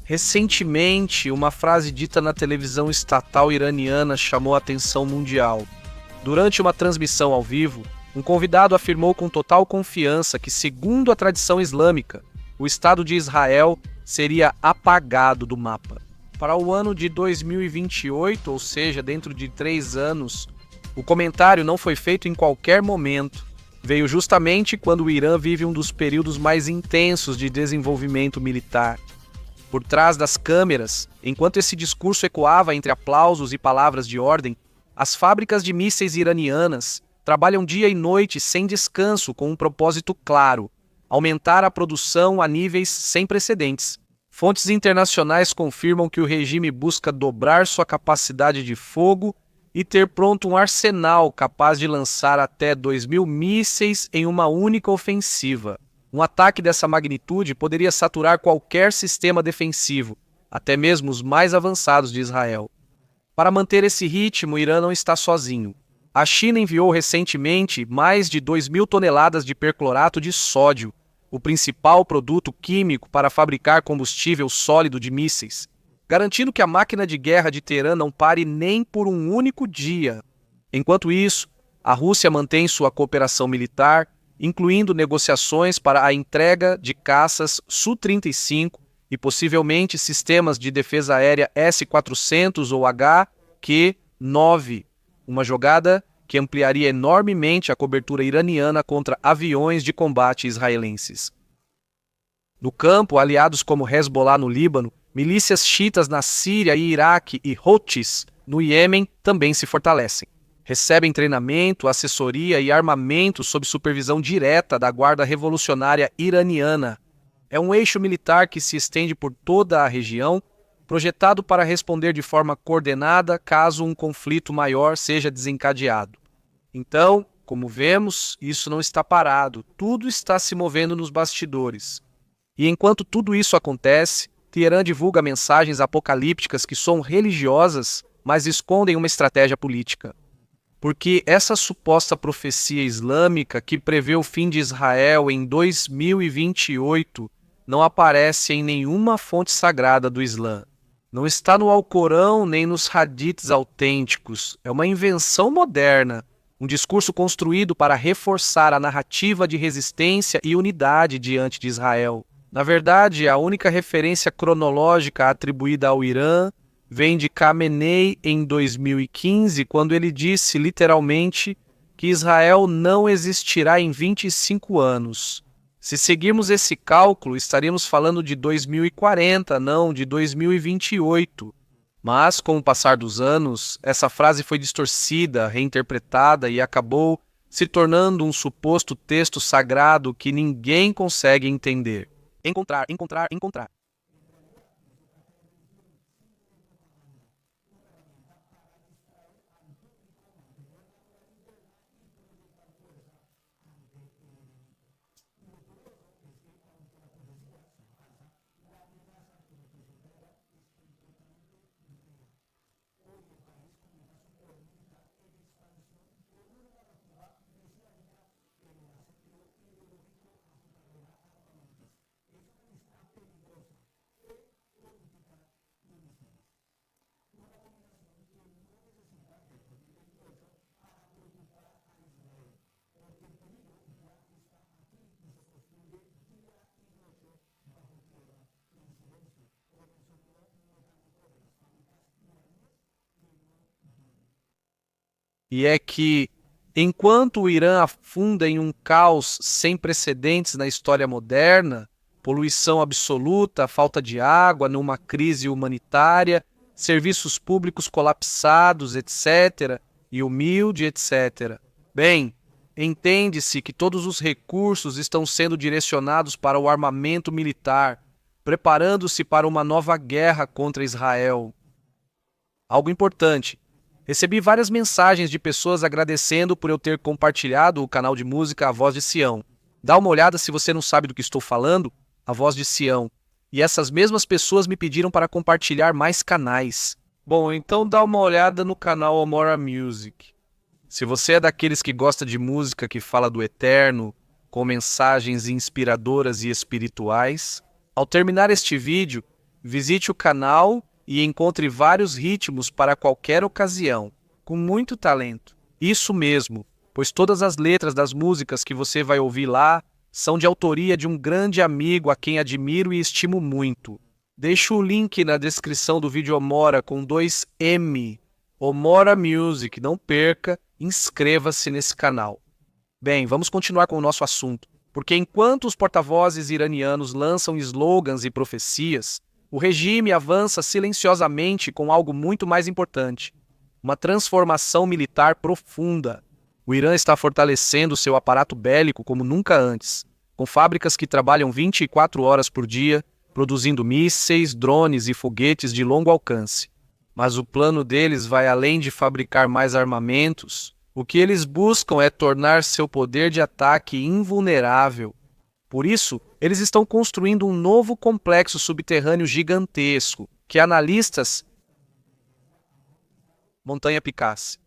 Recentemente, uma frase dita na televisão estatal iraniana chamou a atenção mundial. Durante uma transmissão ao vivo, um convidado afirmou com total confiança que, segundo a tradição islâmica, o Estado de Israel seria apagado do mapa. Para o ano de 2028, ou seja, dentro de 3 anos, o comentário não foi feito em qualquer momento. Veio justamente quando o Irã vive um dos períodos mais intensos de desenvolvimento militar. Por trás das câmeras, enquanto esse discurso ecoava entre aplausos e palavras de ordem, as fábricas de mísseis iranianas trabalham dia e noite sem descanso com um propósito claro: aumentar a produção a níveis sem precedentes. Fontes internacionais confirmam que o regime busca dobrar sua capacidade de fogo e ter pronto um arsenal capaz de lançar até 2.000 mísseis em uma única ofensiva. Um ataque dessa magnitude poderia saturar qualquer sistema defensivo, até mesmo os mais avançados de Israel. Para manter esse ritmo, o Irã não está sozinho. A China enviou recentemente mais de 2.000 toneladas de perclorato de sódio, o principal produto químico para fabricar combustível sólido de mísseis, garantindo que a máquina de guerra de Teherã não pare nem por um único dia. Enquanto isso, a Rússia mantém sua cooperação militar, incluindo negociações para a entrega de caças Su-35 e possivelmente sistemas de defesa aérea S-400 ou HQ-9, uma jogada que ampliaria enormemente a cobertura iraniana contra aviões de combate israelenses. No campo, aliados como Hezbollah no Líbano, milícias xiitas na Síria e Iraque e Houthis no Iêmen também se fortalecem. Recebem treinamento, assessoria e armamento sob supervisão direta da Guarda Revolucionária Iraniana. É um eixo militar que se estende por toda a região, projetado para responder de forma coordenada caso um conflito maior seja desencadeado. Então, como vemos, isso não está parado, tudo está se movendo nos bastidores. E enquanto tudo isso acontece, Teherã divulga mensagens apocalípticas que são religiosas, mas escondem uma estratégia política. Porque essa suposta profecia islâmica que prevê o fim de Israel em 2028 não aparece em nenhuma fonte sagrada do Islã. Não está no Alcorão nem nos hadiths autênticos. É uma invenção moderna, um discurso construído para reforçar a narrativa de resistência e unidade diante de Israel. Na verdade, a única referência cronológica atribuída ao Irã vem de Khamenei em 2015, quando ele disse literalmente que Israel não existirá em 25 anos. Se seguirmos esse cálculo, estaríamos falando de 2040, não de 2028. Mas, com o passar dos anos, essa frase foi distorcida, reinterpretada e acabou se tornando um suposto texto sagrado que ninguém consegue entender. Encontrar. E é que, enquanto o Irã afunda em um caos sem precedentes na história moderna, poluição absoluta, falta de água, numa crise humanitária, serviços públicos colapsados, etc., e humilde, etc. Bem, entende-se que todos os recursos estão sendo direcionados para o armamento militar, preparando-se para uma nova guerra contra Israel. Algo importante. Recebi várias mensagens de pessoas agradecendo por eu ter compartilhado o canal de música A Voz de Sião. Dá uma olhada se você não sabe do que estou falando, A Voz de Sião. E essas mesmas pessoas me pediram para compartilhar mais canais. Bom, então dá uma olhada no canal Amora Music. Se você é daqueles que gosta de música que fala do eterno, com mensagens inspiradoras e espirituais, ao terminar este vídeo, Visite o canal e encontre vários ritmos para qualquer ocasião, com muito talento. Isso mesmo, pois todas as letras das músicas que você vai ouvir lá são de autoria de um grande amigo a quem admiro e estimo muito. Deixo o link na descrição do vídeo Omora com 2 M. Omora Music, não perca, inscreva-se nesse canal. Bem, vamos continuar com o nosso assunto, porque enquanto os porta-vozes iranianos lançam slogans e profecias, o regime avança silenciosamente com algo muito mais importante: uma transformação militar profunda. O Irã está fortalecendo seu aparato bélico como nunca antes, com fábricas que trabalham 24 horas por dia, produzindo mísseis, drones e foguetes de longo alcance. Mas o plano deles vai além de fabricar mais armamentos. O que eles buscam é tornar seu poder de ataque invulnerável. Por isso, eles estão construindo um novo complexo subterrâneo gigantesco, que analistas... Montanha Picasse.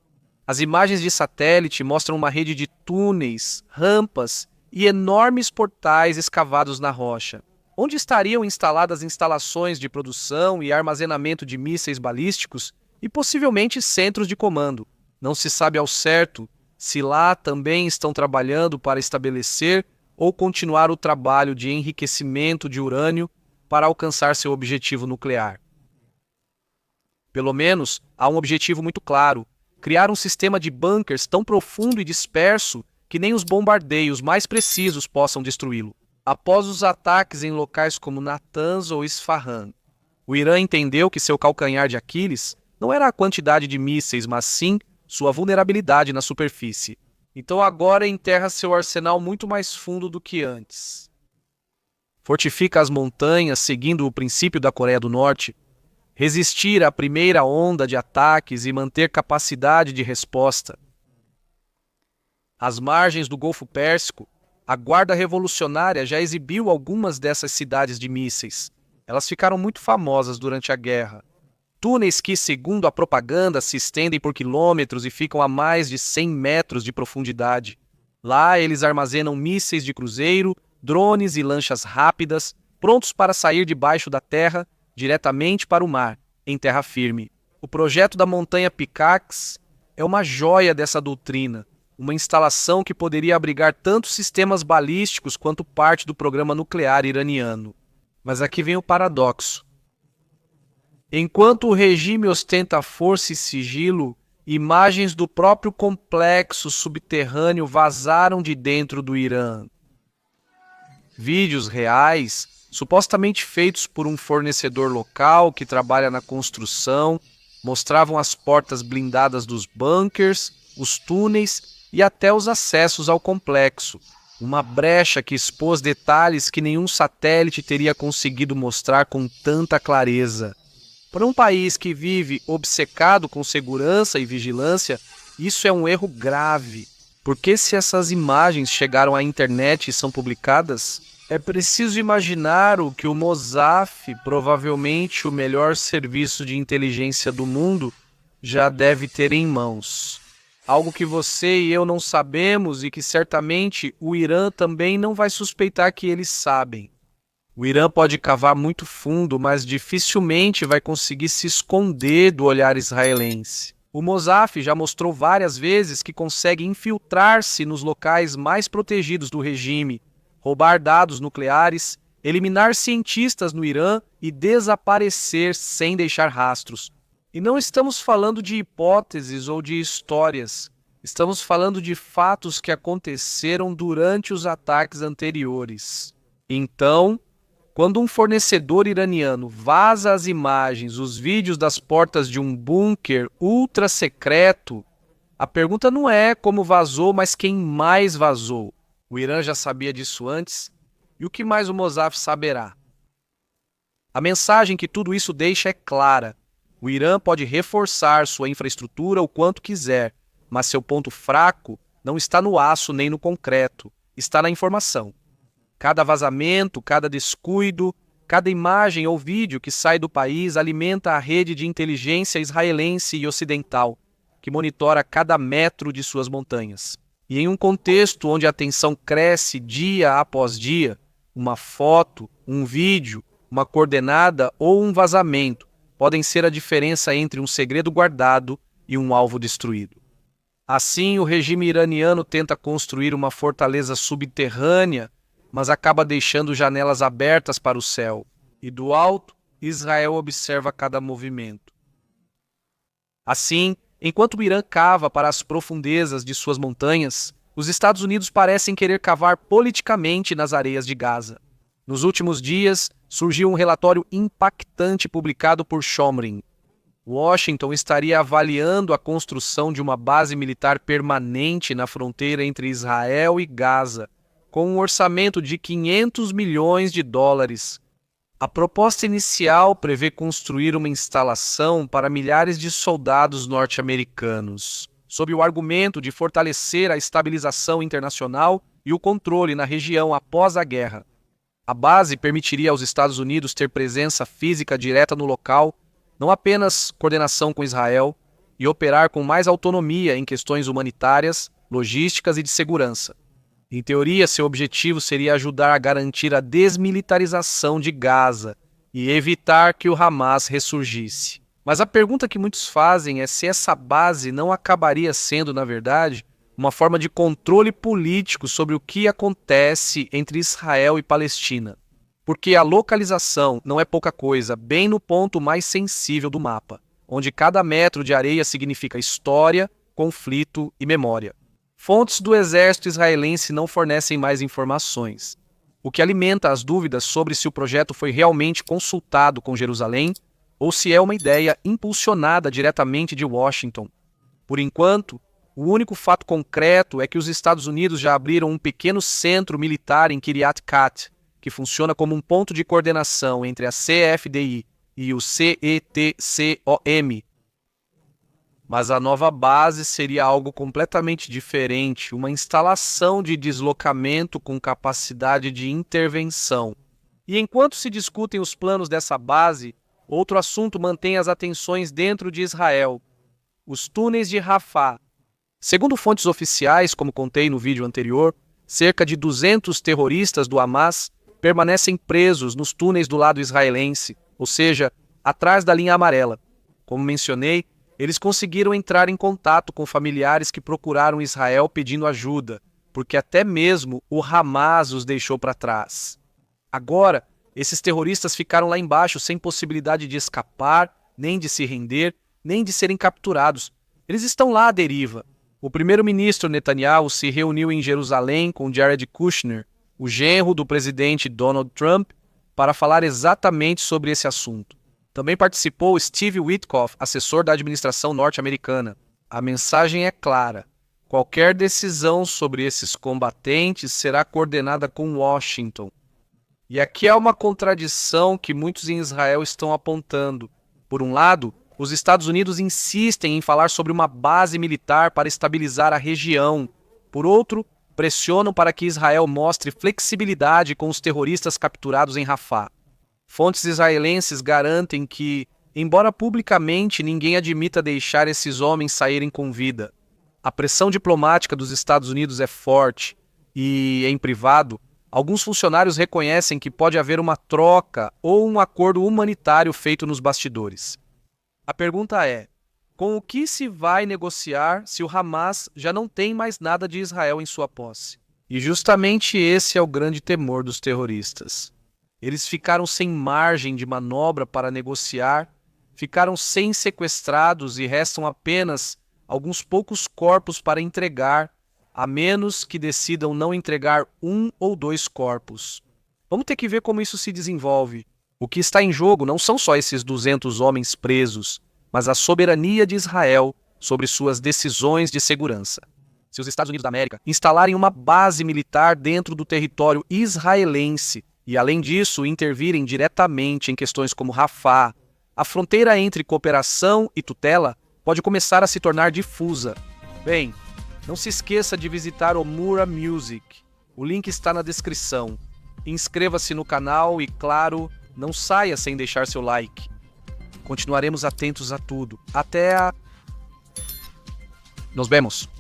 As imagens de satélite mostram uma rede de túneis, rampas e enormes portais escavados na rocha, onde estariam instaladas instalações de produção e armazenamento de mísseis balísticos e possivelmente centros de comando. Não se sabe ao certo se lá também estão trabalhando para estabelecer ou continuar o trabalho de enriquecimento de urânio para alcançar seu objetivo nuclear. Pelo menos, há um objetivo muito claro: criar um sistema de bunkers tão profundo e disperso que nem os bombardeios mais precisos possam destruí-lo. Após os ataques em locais como Natanz ou Isfahan, o Irã entendeu que seu calcanhar de Aquiles não era a quantidade de mísseis, mas sim sua vulnerabilidade na superfície. Então agora enterra seu arsenal muito mais fundo do que antes. Fortifica as montanhas seguindo o princípio da Coreia do Norte, resistir à primeira onda de ataques e manter capacidade de resposta. Às margens do Golfo Pérsico, a Guarda Revolucionária já exibiu algumas dessas cidades de mísseis. Elas ficaram muito famosas durante a guerra. Túneis que, segundo a propaganda, se estendem por quilômetros e ficam a mais de 100 metros de profundidade. Lá eles armazenam mísseis de cruzeiro, drones e lanchas rápidas, prontos para sair debaixo da terra diretamente para o mar, em terra firme. O projeto da Montanha Picaxe é uma joia dessa doutrina, uma instalação que poderia abrigar tanto sistemas balísticos quanto parte do programa nuclear iraniano. Mas aqui vem o paradoxo. Enquanto o regime ostenta força e sigilo, imagens do próprio complexo subterrâneo vazaram de dentro do Irã. Vídeos reais, supostamente feitos por um fornecedor local que trabalha na construção, mostravam as portas blindadas dos bunkers, os túneis e até os acessos ao complexo. Uma brecha que expôs detalhes que nenhum satélite teria conseguido mostrar com tanta clareza. Para um país que vive obcecado com segurança e vigilância, isso é um erro grave. Porque se essas imagens chegaram à internet e são publicadas, é preciso imaginar o que o Mossad, provavelmente o melhor serviço de inteligência do mundo, já deve ter em mãos. Algo que você e eu não sabemos e que certamente o Irã também não vai suspeitar que eles sabem. O Irã pode cavar muito fundo, mas dificilmente vai conseguir se esconder do olhar israelense. O Mossad já mostrou várias vezes que consegue infiltrar-se nos locais mais protegidos do regime, roubar dados nucleares, eliminar cientistas no Irã e desaparecer sem deixar rastros. E não estamos falando de hipóteses ou de histórias. Estamos falando de fatos que aconteceram durante os ataques anteriores. Então, quando um fornecedor iraniano vaza as imagens, os vídeos das portas de um bunker ultra secreto, a pergunta não é como vazou, mas quem mais vazou. O Irã já sabia disso antes, e o que mais o Mossad saberá? A mensagem que tudo isso deixa é clara. O Irã pode reforçar sua infraestrutura o quanto quiser, mas seu ponto fraco não está no aço nem no concreto, está na informação. Cada vazamento, cada descuido, cada imagem ou vídeo que sai do país alimenta a rede de inteligência israelense e ocidental, que monitora cada metro de suas montanhas. E em um contexto onde a tensão cresce dia após dia, uma foto, um vídeo, uma coordenada ou um vazamento podem ser a diferença entre um segredo guardado e um alvo destruído. Assim, o regime iraniano tenta construir uma fortaleza subterrânea, mas acaba deixando janelas abertas para o céu. E do alto, Israel observa cada movimento. Assim, enquanto o Irã cava para as profundezas de suas montanhas, os Estados Unidos parecem querer cavar politicamente nas areias de Gaza. Nos últimos dias, surgiu um relatório impactante publicado por Shomrin. Washington estaria avaliando a construção de uma base militar permanente na fronteira entre Israel e Gaza, com um orçamento de 500 milhões de dólares. A proposta inicial prevê construir uma instalação para milhares de soldados norte-americanos, sob o argumento de fortalecer a estabilização internacional e o controle na região após a guerra. A base permitiria aos Estados Unidos ter presença física direta no local, não apenas coordenação com Israel, e operar com mais autonomia em questões humanitárias, logísticas e de segurança. Em teoria, seu objetivo seria ajudar a garantir a desmilitarização de Gaza e evitar que o Hamas ressurgisse. Mas a pergunta que muitos fazem é se essa base não acabaria sendo, na verdade, uma forma de controle político sobre o que acontece entre Israel e Palestina. Porque a localização não é pouca coisa, bem no ponto mais sensível do mapa, onde cada metro de areia significa história, conflito e memória. Fontes do exército israelense não fornecem mais informações, o que alimenta as dúvidas sobre se o projeto foi realmente consultado com Jerusalém ou se é uma ideia impulsionada diretamente de Washington. Por enquanto, o único fato concreto é que os Estados Unidos já abriram um pequeno centro militar em Kiryat Gat, que funciona como um ponto de coordenação entre a CFDI e o CETCOM. Mas a nova base seria algo completamente diferente, uma instalação de deslocamento com capacidade de intervenção. E enquanto se discutem os planos dessa base, outro assunto mantém as atenções dentro de Israel: os túneis de Rafah. Segundo fontes oficiais, como contei no vídeo anterior, cerca de 200 terroristas do Hamas permanecem presos nos túneis do lado israelense, ou seja, atrás da linha amarela. Como mencionei, eles conseguiram entrar em contato com familiares que procuraram Israel pedindo ajuda, porque até mesmo o Hamas os deixou para trás. Agora, esses terroristas ficaram lá embaixo sem possibilidade de escapar, nem de se render, nem de serem capturados. Eles estão lá à deriva. O primeiro-ministro Netanyahu se reuniu em Jerusalém com Jared Kushner, o genro do presidente Donald Trump, para falar exatamente sobre esse assunto. Também participou Steve Witkoff, assessor da administração norte-americana. A mensagem é clara: qualquer decisão sobre esses combatentes será coordenada com Washington. E aqui há uma contradição que muitos em Israel estão apontando. Por um lado, os Estados Unidos insistem em falar sobre uma base militar para estabilizar a região. Por outro, pressionam para que Israel mostre flexibilidade com os terroristas capturados em Rafah. Fontes israelenses garantem que, embora publicamente ninguém admita deixar esses homens saírem com vida, a pressão diplomática dos Estados Unidos é forte e, em privado, alguns funcionários reconhecem que pode haver uma troca ou um acordo humanitário feito nos bastidores. A pergunta é: com o que se vai negociar se o Hamas já não tem mais nada de Israel em sua posse? E justamente esse é o grande temor dos terroristas. Eles ficaram sem margem de manobra para negociar, ficaram sem sequestrados e restam apenas alguns poucos corpos para entregar, a menos que decidam não entregar 1 ou 2 corpos. Vamos ter que ver como isso se desenvolve. O que está em jogo não são só esses 200 homens presos, mas a soberania de Israel sobre suas decisões de segurança. Se os Estados Unidos da América instalarem uma base militar dentro do território israelense e, além disso, intervirem diretamente em questões como Rafah, a fronteira entre cooperação e tutela pode começar a se tornar difusa. Bem, não se esqueça de visitar o Mura Music. O link está na descrição. Inscreva-se no canal e, claro, não saia sem deixar seu like. Continuaremos atentos a tudo. Até a... Nos vemos!